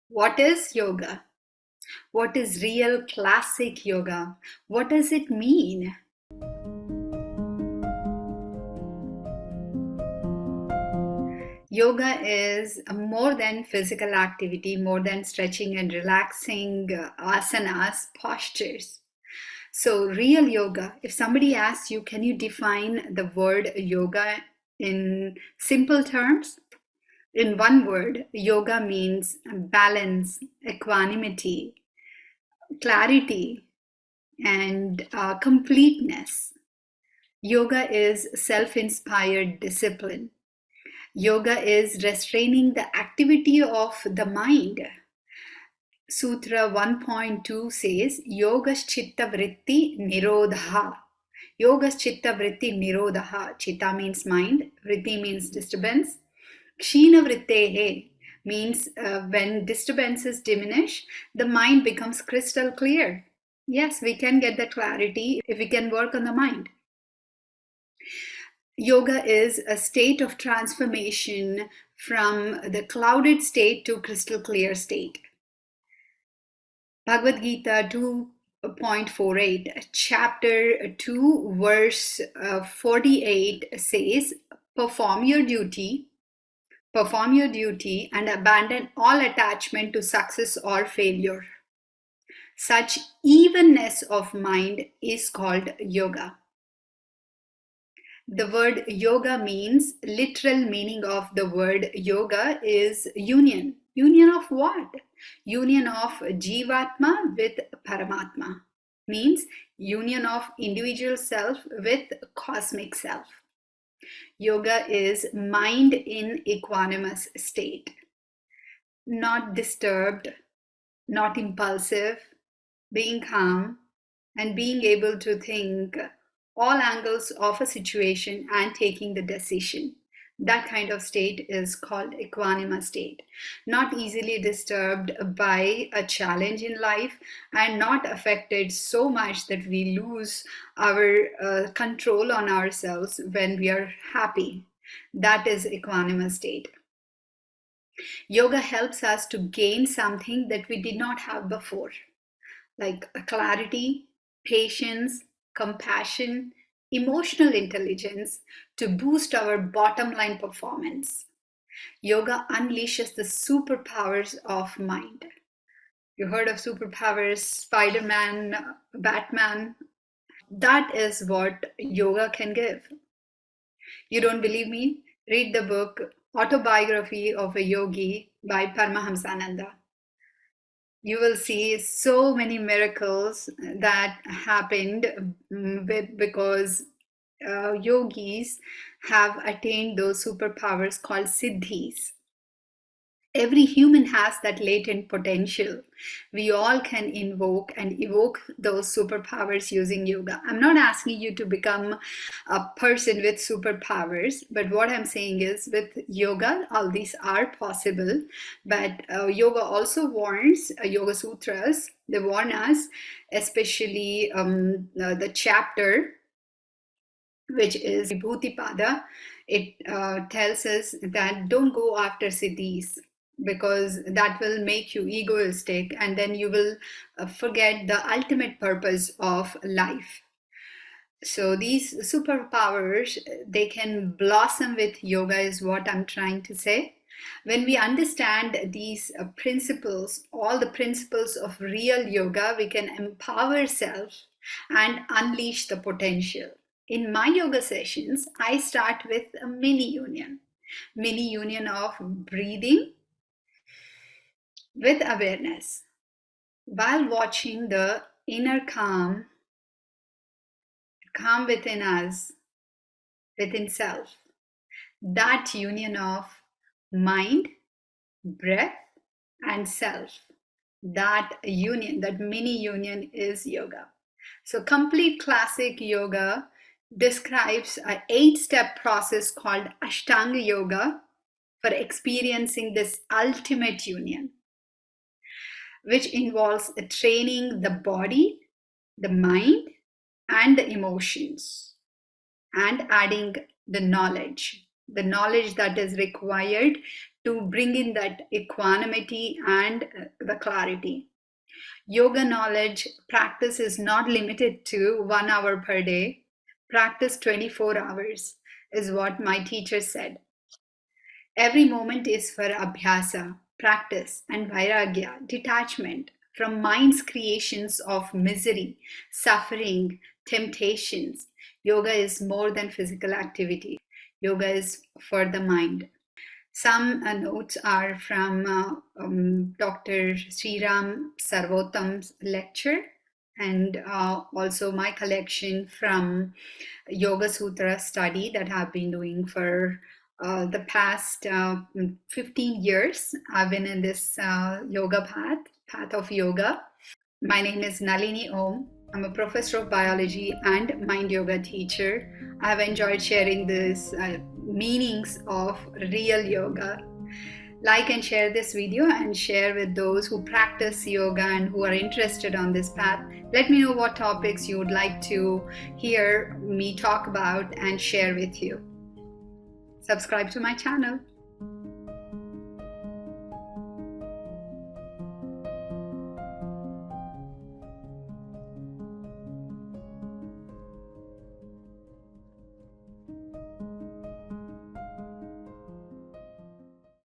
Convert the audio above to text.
What is yoga? What is real classic yoga? What does it mean? Yoga is more than physical activity, more than stretching and relaxing asanas, postures. So, real yoga, if somebody asks you, can you define the word yoga in simple terms? In one word, yoga means balance, equanimity, clarity, and completeness. Yoga is self inspired discipline. Yoga is restraining the activity of the mind. Sutra 1.2 says, Yogas chitta vritti nirodha. Yogas chitta vritti nirodha. Chitta means mind, vritti means disturbance. Kshina vrittehe means when disturbances diminish, the mind becomes crystal clear. Yes, we can get the clarity if we can work on the mind. Yoga is a state of transformation from the clouded state to crystal clear state. Bhagavad Gita 2.48, chapter 2, verse 48 says, perform your duty and abandon all attachment to success or failure. Such evenness of mind is called yoga. The word yoga means, literal meaning of the word yoga is union. Union of what? Union of Jivatma with Paramatma. Means union of individual self with cosmic self. Yoga is mind in equanimous state. Not disturbed, not impulsive, being calm, and being able to think all angles of a situation and taking the decision. That kind of state is called equanimous state. Not easily disturbed by a challenge in life and not affected so much that we lose our control on ourselves when we are happy. That is equanimous state. Yoga helps us to gain something that we did not have before, like clarity, patience, compassion, emotional intelligence to boost our bottom line performance. Yoga unleashes the superpowers of mind. You heard of superpowers, Spider-Man, Batman. That is what yoga can give. You don't believe me? Read the book Autobiography of a Yogi by Paramahamsananda. You will see so many miracles that happened because yogis have attained those superpowers called siddhis. Every human has that latent potential. We all can invoke and evoke those superpowers using yoga. I'm not asking you to become a person with superpowers, but what I'm saying is with yoga, all these are possible. But yoga also warns, Yoga Sutras, they warn us, especially the chapter which is Vibhuti-pada, it tells us that don't go after siddhis because that will make you egoistic and then you will forget the ultimate purpose of life. So these superpowers, they can blossom with yoga is what I'm trying to say. When we understand these principles, all the principles of real yoga, we can empower self and unleash the potential. In my yoga sessions, I start with a mini union of breathing with awareness while watching the inner calm within us, within self. That union of mind, breath, and self, that union, that mini union is yoga. So complete classic yoga describes an 8-step process called Ashtanga yoga for experiencing this ultimate union, which involves training the body, the mind, and the emotions, and adding the knowledge that is required to bring in that equanimity and the clarity. Yoga knowledge practice is not limited to 1 hour per day. Practice 24 hours is what my teacher said. Every moment is for abhyasa, practice, and vairagya, detachment from mind's creations of misery, suffering, temptations. Yoga is more than physical activity. Yoga is for the mind. Some notes are from Dr. Sriram Sarvottam's lecture, and also my collection from Yoga Sutra study that I've been doing for the past 15 years. I've been in this yoga path of yoga. My name is Nalini Om. I'm a professor of biology and mind yoga teacher. I've enjoyed sharing these meanings of real yoga. Like and share this video and share with those who practice yoga and who are interested on this path. Let me know what topics you would like to hear me talk about and share with you. Subscribe to my channel.